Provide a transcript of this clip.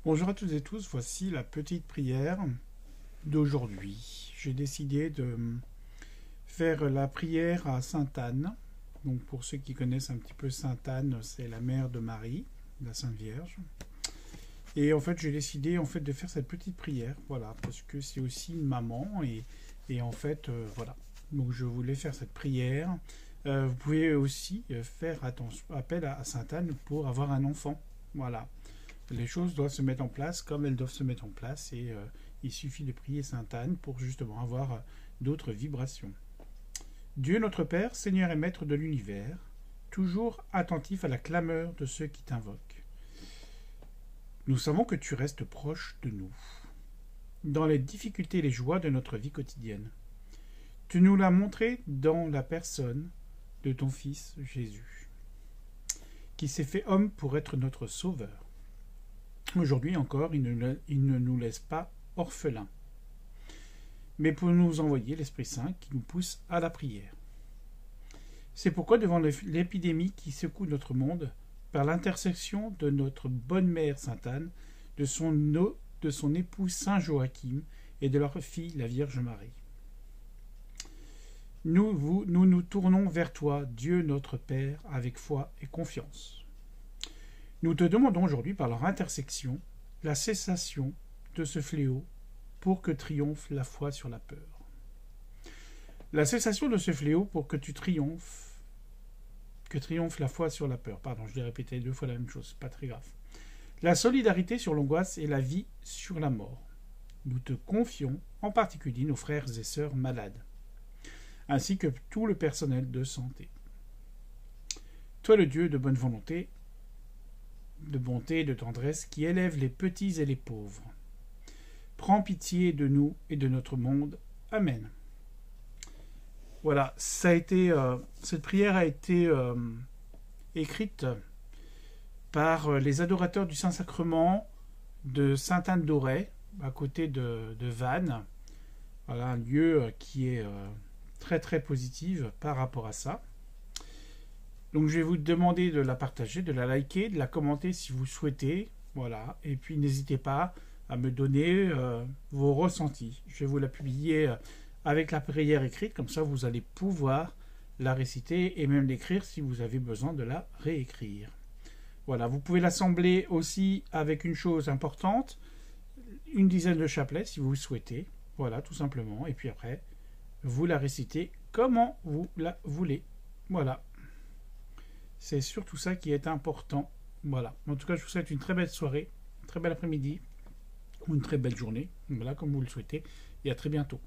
Bonjour à toutes et tous, voici la petite prière d'aujourd'hui. J'ai décidé de faire la prière à Sainte Anne. Donc pour ceux qui connaissent un petit peu Sainte Anne, c'est la mère de Marie, la Sainte Vierge. Et en fait, j'ai décidé de faire cette petite prière, voilà, parce que c'est aussi une maman et en fait, voilà. Donc je voulais faire cette prière. Vous pouvez aussi faire appel à Sainte Anne pour avoir un enfant, voilà. Les choses doivent se mettre en place comme elles doivent se mettre en place et il suffit de prier Sainte Anne pour justement avoir d'autres vibrations. Dieu notre Père, Seigneur et Maître de l'univers, toujours attentif à la clameur de ceux qui t'invoquent. Nous savons que tu restes proche de nous, dans les difficultés et les joies de notre vie quotidienne. Tu nous l'as montré dans la personne de ton Fils Jésus, qui s'est fait homme pour être notre Sauveur. Aujourd'hui encore, il ne nous laisse pas orphelins, mais pour nous envoyer l'Esprit Saint qui nous pousse à la prière. C'est pourquoi, devant l'épidémie qui secoue notre monde, par l'intercession de notre bonne mère Sainte Anne, de son époux Saint Joachim et de leur fille la Vierge Marie, nous nous tournons vers toi, Dieu notre Père, avec foi et confiance. Nous te demandons aujourd'hui, par leur intercession, la cessation de ce fléau pour que triomphe la foi sur la peur. La cessation de ce fléau pour que triomphe la foi sur la peur. Pardon, je l'ai répété 2 fois la même chose, c'est pas très grave. La solidarité sur l'angoisse et la vie sur la mort. Nous te confions en particulier nos frères et sœurs malades, ainsi que tout le personnel de santé. Toi, le Dieu de bonne volonté, de bonté et de tendresse, qui élève les petits et les pauvres. Prends pitié de nous et de notre monde. Amen. Voilà, cette prière a été écrite par les adorateurs du Saint-Sacrement de Sainte-Anne d'Auray, à côté de Vannes. Voilà, un lieu qui est très très positif par rapport à ça. Donc je vais vous demander de la partager, de la liker, de la commenter si vous souhaitez. Voilà. Et puis n'hésitez pas à me donner vos ressentis. Je vais vous la publier avec la prière écrite, comme ça vous allez pouvoir la réciter et même l'écrire si vous avez besoin de la réécrire. Voilà, vous pouvez l'assembler aussi avec une chose importante, une dizaine de chapelets si vous le souhaitez. Voilà, tout simplement. Et puis après, vous la récitez comment vous la voulez. Voilà. C'est surtout ça qui est important. Voilà. En tout cas, je vous souhaite une très belle soirée, un très bel après-midi ou une très belle journée. Voilà, comme vous le souhaitez. Et à très bientôt.